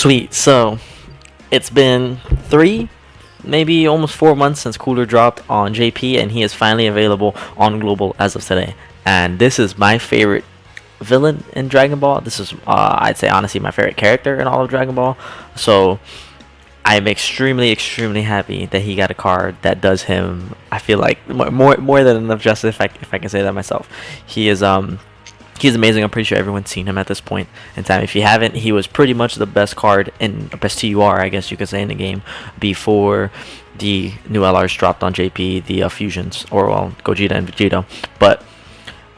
Sweet. So it's been 3, maybe almost 4 months since Cooler dropped on JP, and he is finally available on Global as of today. And this is my favorite villain in Dragon Ball. This is, I'd say, honestly, my favorite character in all of Dragon Ball. So I'm extremely happy that he got a card that does him, I feel like, more than enough justice, if I can say that myself. He's amazing. I'm pretty sure everyone's seen him at this point in time. If you haven't, he was pretty much the best card in best TUR, I guess you could say, in the game before the new LRs dropped on JP, the fusions, or well, Gogeta and Vegito. But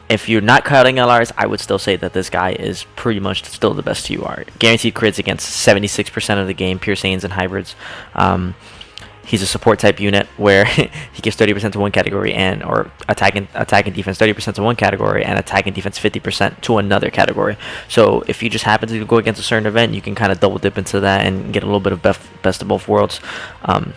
if you're not counting LRs, I would still say that this guy is pretty much still the best TUR. Guaranteed crits against 76% of the game, pure Saiyans and hybrids. He's a support type unit where he gives 30% to one category or attack and defense 30% to one category and attack and defense 50% to another category. So if you just happen to go against a certain event, you can kind of double dip into that and get a little bit of best of both worlds. And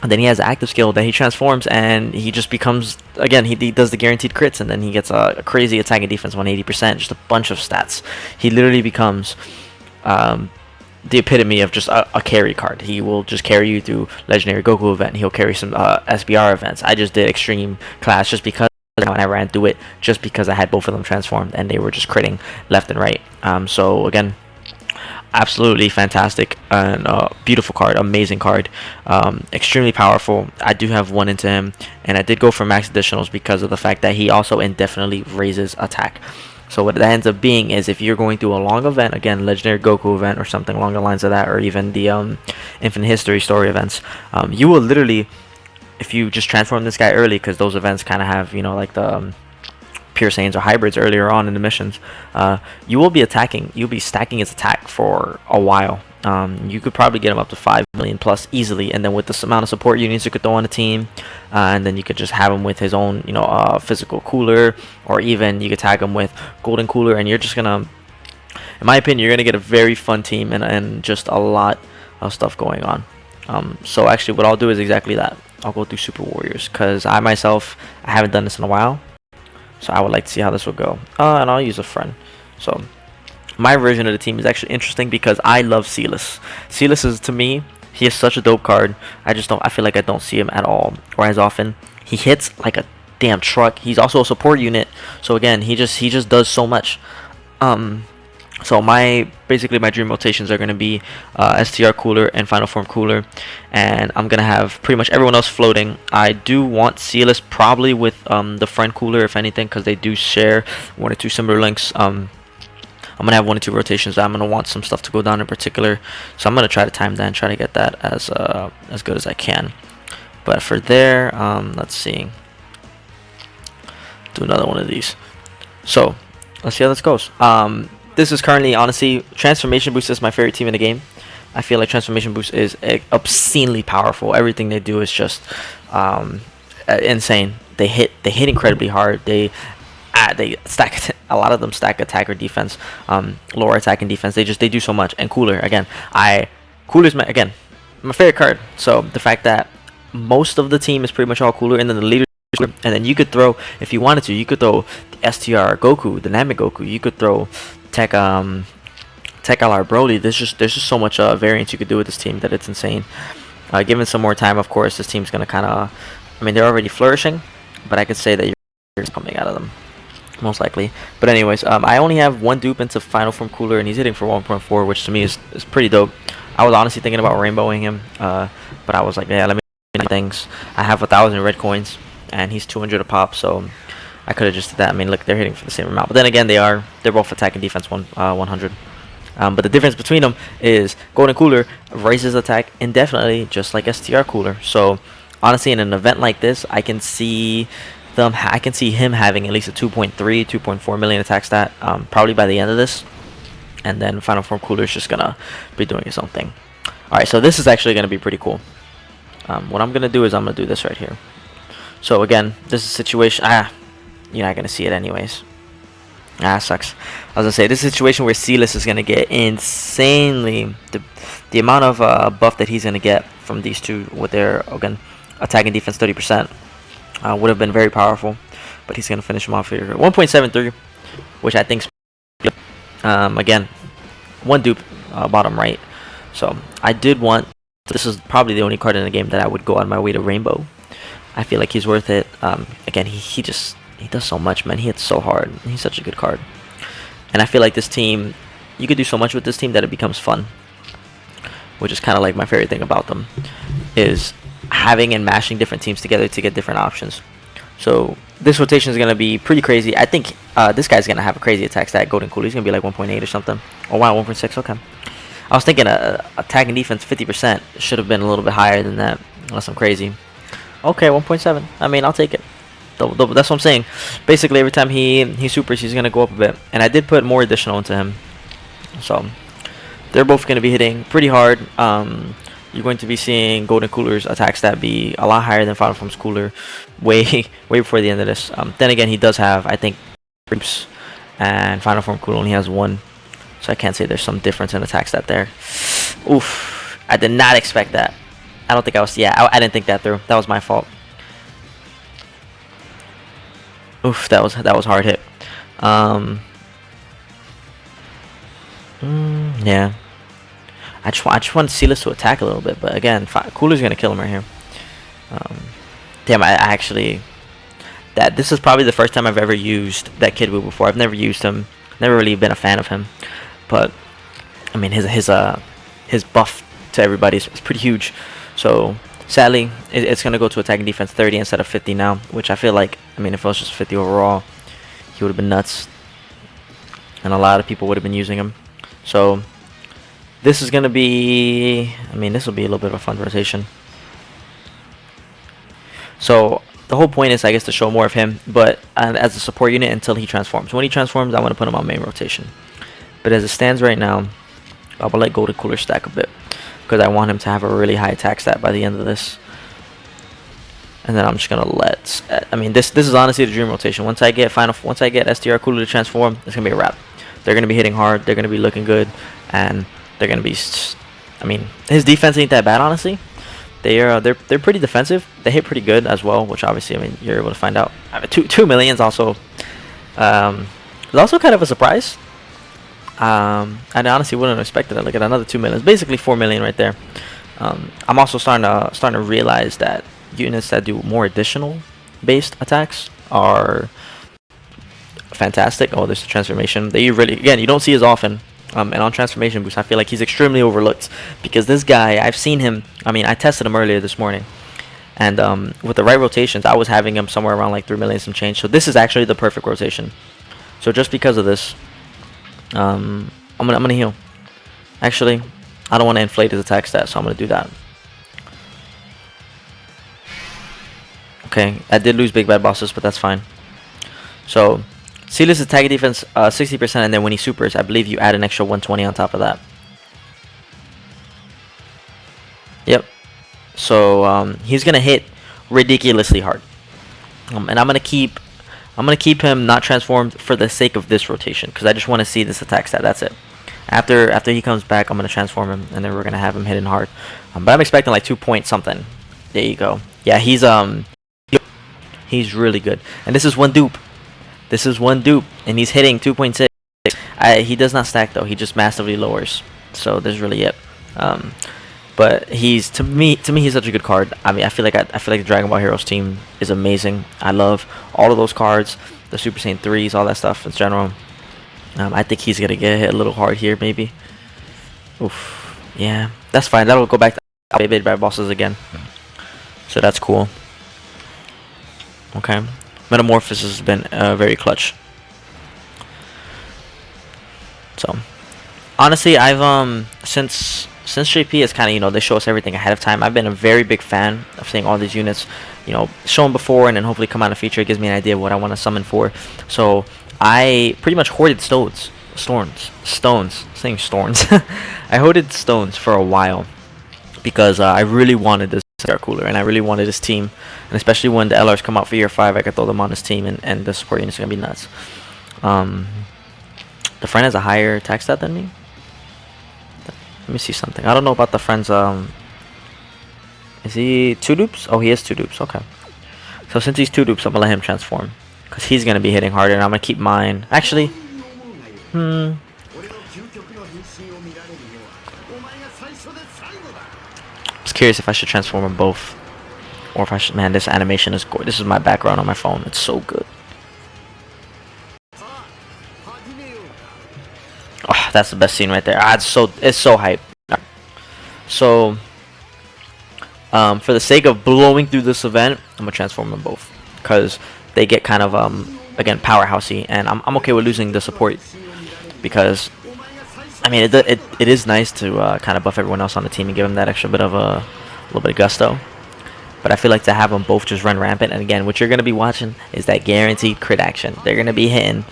then he has active skill that he transforms, and he just becomes, again, he does the guaranteed crits, and then he gets a crazy attack and defense 180%, just a bunch of stats. He literally becomes the epitome of just a carry card. He will just carry you through Legendary Goku event. He'll carry some SBR events. I just did Extreme Class just because when I ran through it, just because I had both of them transformed, and they were just critting left and right. So again, absolutely fantastic and beautiful card, amazing card, extremely powerful. I do have one into him, and I did go for max additionals because of the fact that he also indefinitely raises attack. So what that ends up being is, if you're going through a long event, again, Legendary Goku event or something along the lines of that, or even the Infinite History story events, you will literally, if you just transform this guy early, because those events kind of have, like the pure Saiyans or hybrids earlier on in the missions, you will be you'll be stacking his attack for a while. You could probably get him up to 5 million plus easily, and then with this amount of support units you could throw on a team, and then you could just have him with his own physical cooler, or even you could tag him with golden cooler, and you're just gonna, in my opinion, you're gonna get a very fun team and just a lot of stuff going on. So actually what I'll do is exactly that. I'll go through Super Warriors, because I myself, I haven't done this in a while, so I would like to see how this will go. And I'll use a friend. So my version of the team is actually interesting because I love Silas. Silas is, to me, he is such a dope card. I feel like I don't see him at all or as often. He hits like a damn truck. He's also a support unit. So again, he just does so much. So basically my dream rotations are going to be Str Cooler and Final Form Cooler, and I'm going to have pretty much everyone else floating. I do want Silas probably with the friend Cooler, if anything, because they do share 1 or 2 similar links. I'm going to have 1 or 2 rotations that I'm going to want some stuff to go down in particular, so I'm going to try to time that and try to get that as good as I can. But for there, let's see, do another one of these. So let's see how this goes. This is currently, honestly, Transformation Boost is my favorite team in the game. I feel like Transformation Boost is obscenely powerful. Everything they do is just insane. They hit incredibly hard. They stack, a lot of them stack attack or defense, lower attack and defense. They do so much. And Cooler, again, Cooler's my favorite card. So the fact that most of the team is pretty much all Cooler, and then the leader, and then you could throw, if you wanted to, you could throw the STR Goku, Dynamic Goku. You could throw Tech LR Broly. There's just so much variance you could do with this team that it's insane. Given some more time, of course, this team's gonna kind of, they're already flourishing, but I could say that you're coming out of them most likely. But anyways, I only have 1 dupe into Final Form Cooler, and he's hitting for 1.4, which to me is pretty dope. I was honestly thinking about rainbowing him, but I was like, yeah, let me do things. I have 1,000 red coins, and he's 200 a pop, so I could have just did that. Look, they're hitting for the same amount, but then again, they're both attack and defense 100. But the difference between them is Golden Cooler raises attack indefinitely, just like STR Cooler. So honestly, in an event like this, I can see him having at least a 2.4 million attack stat, probably by the end of this, and then Final Form Cooler is just gonna be doing his own thing. Alright, so this is actually gonna be pretty cool. What I'm gonna do is I'm gonna do this right here. So again, this is a situation, you're not gonna see it anyways. Sucks. I was gonna say, this is a situation where Silas is gonna get insanely, the amount of buff that he's gonna get from these two with their, again, attack and defense 30%. Would have been very powerful, but he's gonna finish him off here. 1.73, which I think, again, 1 dupe, bottom right. So I did want. This is probably the only card in the game that I would go on my way to Rainbow. I feel like he's worth it. Again, he does so much, man. He hits so hard. He's such a good card. And I feel like this team, you could do so much with this team that it becomes fun. Which is kind of like my favorite thing about them, is having and mashing different teams together to get different options. So this rotation is going to be pretty crazy. I think this guy's going to have a crazy attack stat. Golden Cooler, he's going to be like 1.8 or something. Oh wow, 1.6, okay. I was thinking attack and defense 50% should have been a little bit higher than that, unless I'm crazy. Okay, 1.7. I mean, I'll take it. That's what I'm saying. Basically, every time he supers, he's going to go up a bit. And I did put more additional into him. So they're both going to be hitting pretty hard. You're going to be seeing Golden Cooler's attack stat be a lot higher than Final Form's Cooler way before the end of this. Then again, he does have, I think, Creeps, and Final Form Cooler only has 1. So I can't say there's some difference in attack stat there. Oof. I did not expect that. I don't think I was, yeah, I didn't think that through. That was my fault. Oof, that was hard hit. Yeah. I just want Silas to attack a little bit, but again, Cooler's gonna kill him right here. Damn, I actually, this is probably the first time I've ever used that Kid Wu before. I've never used him, never really been a fan of him, but I mean his buff to everybody is pretty huge. So sadly, it's gonna go to attack and defense 30 instead of 50 now, which I feel like, I mean, if it was just 50 overall, he would have been nuts, and a lot of people would have been using him. So this is going to be, I mean, this will be a little bit of a fun rotation. So the whole point is, I guess, to show more of him, but as a support unit until he transforms. When he transforms, I want to put him on main rotation. But as it stands right now, I will let Golden Cooler stack a bit, because I want him to have a really high attack stat by the end of this. And then I'm just gonna let, I mean, this is honestly the dream rotation. Once I get Str Cooler to transform, it's gonna be a wrap. They're gonna be hitting hard. They're gonna be looking good, and they're gonna be. I mean, his defense ain't that bad, honestly. They're pretty defensive. They hit pretty good as well, which obviously, I mean, you're able to find out. 2 million is also, it's also kind of a surprise. I honestly wouldn't have expected it. Look at another 2 million. It's basically 4 million right there. I'm also starting to realize that units that do more additional based attacks are fantastic. Oh, there's a transformation that you really, again, you don't see as often. And on transformation boost, I feel like he's extremely overlooked, because this guy, I've seen him, I mean, I tested him earlier this morning, and with the right rotations, I was having him somewhere around like 3 million some change. So this is actually the perfect rotation. So just because of this, I'm gonna heal. Actually, I don't want to inflate his attack stat, so I'm gonna do that. Okay, I did lose big bad bosses, but that's fine. So Silas' attack defense 60%, and then when he supers, I believe you add an extra 120 on top of that. Yep. So he's gonna hit ridiculously hard, and I'm gonna keep him not transformed for the sake of this rotation, because I just want to see this attack stat. That's it. After he comes back, I'm gonna transform him, and then we're gonna have him hitting hard. But I'm expecting like 2 point something. There you go. Yeah, he's really good, and this is one dupe. This is one dupe, and he's hitting 2.6. He does not stack though. He just massively lowers. So there's really it. But he's to me he's such a good card. I mean, I feel like the Dragon Ball Heroes team is amazing. I love all of those cards, the Super Saiyan 3s, all that stuff in general. I think he's gonna get hit a little hard here, maybe. Oof. Yeah, that's fine. That'll go back to big bad bosses again. So that's cool. Okay. Metamorphosis has been very clutch. So honestly, I've since JP is kind of, you know, they show us everything ahead of time, I've been a very big fan of seeing all these units, you know, shown before and then hopefully come out in a feature. It gives me an idea of what I want to summon for. So I pretty much hoarded stones. Saying storms. I hoarded stones for a while, because I really wanted this Str Cooler, and I really wanted this team, and especially when the LRs come out for year 5, I could throw them on this team, and the support units are gonna be nuts. The friend has a higher attack stat than me. Let me see something. I don't know about the friend's. Is he 2 dupes? Oh, he is 2 dupes. Okay. So since he's 2 dupes, I'm gonna let him transform, because he's gonna be hitting harder, and I'm gonna keep mine. Actually, I was curious if I should transform them both, or if I should. Man, this animation is gorgeous. This is my background on my phone. It's so good. Oh, that's the best scene right there. Ah, it's so hype. So, for the sake of blowing through this event, I'm gonna transform them both because they get kind of again powerhousey, and I'm okay with losing the support because I mean it is nice to kind of buff everyone else on the team and give them that extra bit of a little bit of gusto. But I feel like to have them both just run rampant, and again, what you're gonna be watching is that guaranteed crit action. They're gonna be hitting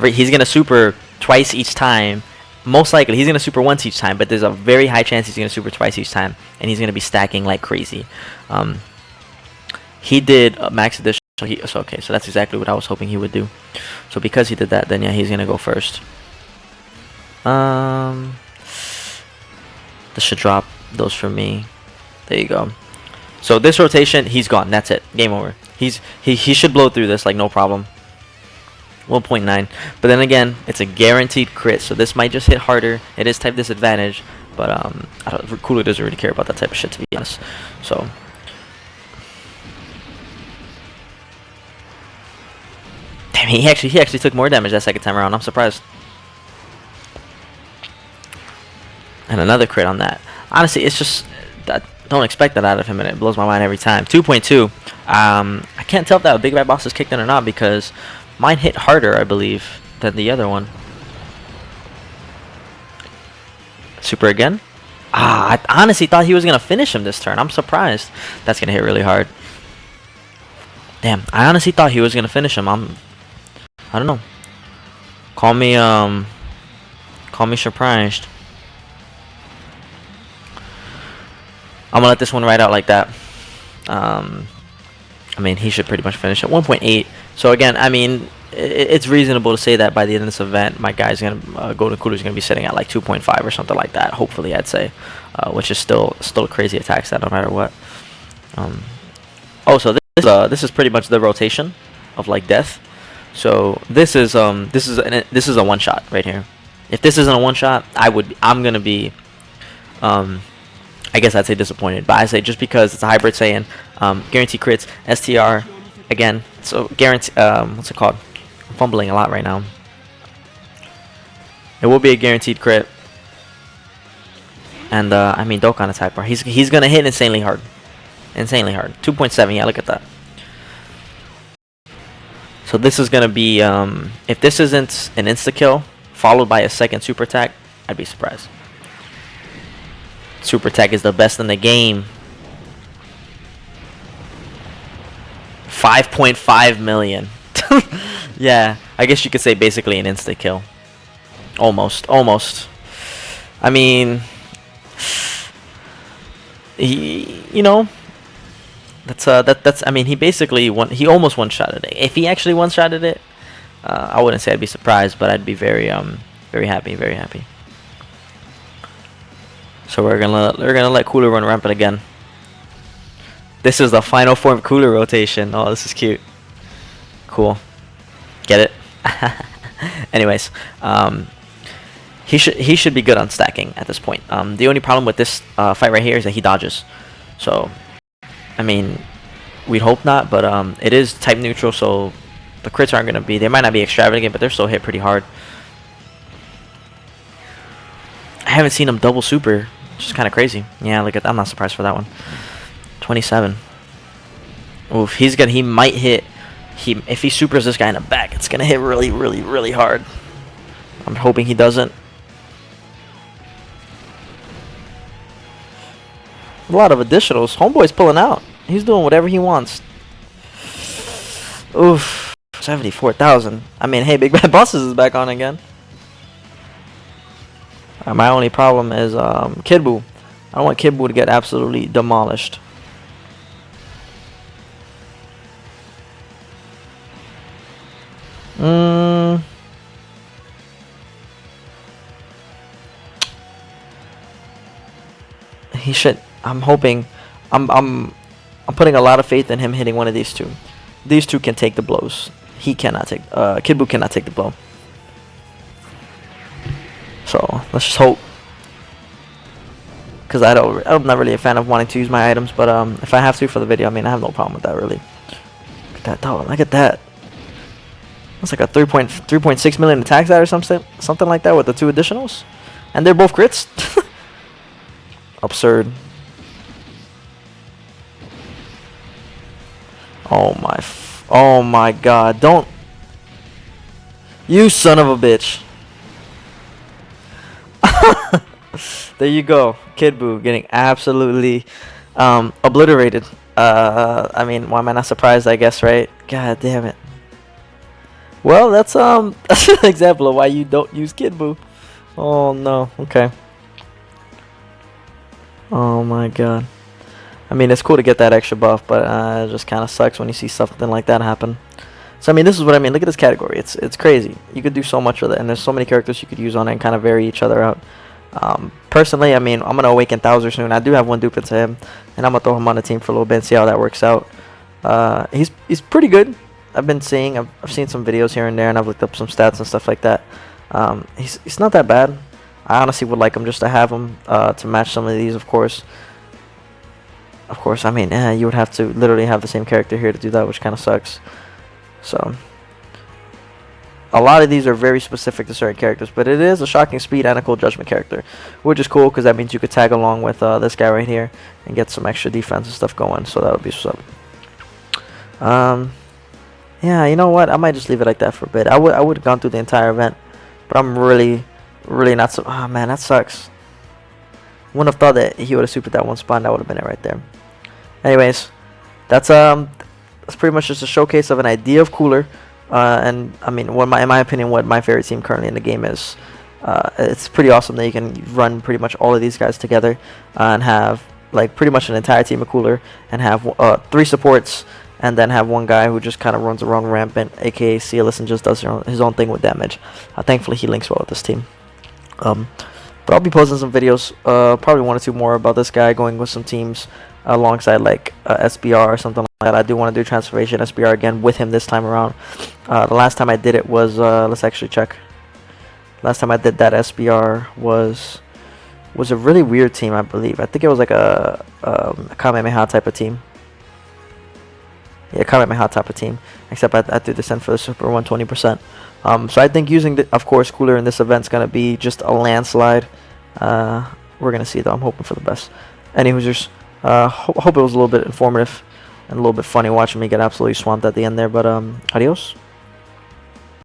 he's gonna super twice each time. Most likely, he's gonna super once each time, but there's a very high chance he's gonna super twice each time, and he's gonna be stacking like crazy. He did max edition, so okay, so that's exactly what I was hoping he would do. So because he did that, then yeah, he's gonna go first. This should drop those for me. There you go. So this rotation, he's gone. That's it. Game over. He should blow through this like no problem. 1.9. But then again, it's a guaranteed crit, so this might just hit harder. It is type disadvantage, but Cooler doesn't really care about that type of shit, to be honest. So damn, he actually took more damage that second time around. I'm surprised. And another crit on that. Honestly, it's just that. Don't expect that out of him, and it blows my mind every time. 2.2. I can't tell if that Big Bad Boss is kicked in or not because mine hit harder, I believe, than the other one. Super again? I honestly thought he was gonna finish him this turn. I'm surprised. That's gonna hit really hard. Damn, I honestly thought he was gonna finish him. I don't know. Call me surprised. I'm gonna let this one ride out like that. I mean, he should pretty much finish at 1.8. So again, I mean, it's reasonable to say that by the end of this event, my guy's gonna Golden Cooler's gonna be sitting at like 2.5 or something like that. Hopefully, I'd say, which is still a crazy attack stat no matter what. Oh, so this is pretty much the rotation of like death. So this is a one shot right here. If this isn't a one shot, I'm gonna be I guess I'd say disappointed, but I say just because it's a hybrid Saiyan, guarantee crits, STR, again, so guarantee, what's it called? I'm fumbling a lot right now. It will be a guaranteed crit, and I mean Dokkan attack bar. He's gonna hit insanely hard, 2.7. Yeah, look at that. So this is gonna be if this isn't an insta kill followed by a second super attack, I'd be surprised. Super attack is the best in the game. 5.5 million. Yeah, I guess you could say basically an insta kill. Almost. I mean, you know, that's I mean, he almost one-shotted it. If he actually one-shotted it, I wouldn't say I'd be surprised, but I'd be very happy. So we're gonna let Cooler run rampant again. This is the final form Cooler rotation. Oh, this is cute. Cool. Get it? Anyways, he should be good on stacking at this point. The only problem with this fight right here is that he dodges. So, I mean, we'd hope not, but it is type neutral, so the crits aren't gonna be. They might not be extravagant, but they're still hit pretty hard. I haven't seen him double super. Which is kind of crazy. Yeah, look at that. I'm not surprised for that one. 27. Oof, he might hit. If he supers this guy in the back, it's gonna hit really hard. I'm hoping he doesn't. A lot of additionals. Homeboy's pulling out. He's doing whatever he wants. Oof, 74,000. I mean, hey, Big Bad Bosses is back on again. My only problem is Kid Buu. I don't want Kid Buu to get absolutely demolished. He should. I'm hoping. I'm putting a lot of faith in him hitting one of these two. These two can take the blows. He cannot take. Kid Buu cannot take the blow. So let's just hope. because I'm not really a fan of wanting to use my items, but if I have to for the video, I mean, I have no problem with that really. Look at that, dog. Look at that. That's like a 3.6 million attack stat or something like that with the 2 additionals, and they're both crits. Absurd. Oh my God! Don't, you son of a bitch. There you go, Kid Buu getting absolutely obliterated. I mean, why am I not surprised? I guess, right? God damn it. Well, that's an example of why you don't use Kid Buu. Oh no. Okay. Oh my God. I mean, it's cool to get that extra buff, but it just kind of sucks when you see something like that happen. So I mean, this is what I mean. Look at this category. It's crazy. You could do so much with it, and there's so many characters you could use on it and kind of vary each other out. Personally, I mean, I'm gonna awaken Thouser soon. I do have 1 dupe into him, and I'm gonna throw him on the team for a little bit and see how that works out. He's pretty good. I've seen some videos here and there, and I've looked up some stats and stuff like that. He's not that bad. I honestly would like him just to have him to match some of these, of course. Of course, I mean, you would have to literally have the same character here to do that, which kind of sucks. So, a lot of these are very specific to certain characters, but it is a shocking speed and a cool judgment character, which is cool because that means you could tag along with this guy right here and get some extra defense and stuff going. So that would be what's up. Yeah, you know what? I might just leave it like that for a bit. I would have gone through the entire event, but I'm really not so. Oh man, that sucks. Wouldn't have thought that he would have supered that one spawn. That would have been it right there. Anyways, that's pretty much just a showcase of an idea of Cooler, and I mean, in my opinion, what my favorite team currently in the game is. It's pretty awesome that you can run pretty much all of these guys together and have like pretty much an entire team of Cooler and have 3 supports, and then have 1 guy who just kind of runs around rampant, aka Sealess, and just does his own thing with damage. Thankfully, he links well with this team. But I'll be posting some videos, probably 1 or 2 more about this guy, going with some teams alongside like SBR or something like that. I do want to do Transformation SBR again with him this time around. The last time I did it was, let's actually check. Last time I did that SBR was a really weird team, I believe. I think it was like a Kamehameha type of team. Yeah, Kamehameha type of team. Except I threw this in for the Super 120%. So I think using, of course, Cooler in this event is going to be just a landslide. We're going to see, though. I'm hoping for the best. Any Hoosiers, hope it was a little bit informative and a little bit funny watching me get absolutely swamped at the end there. But adios.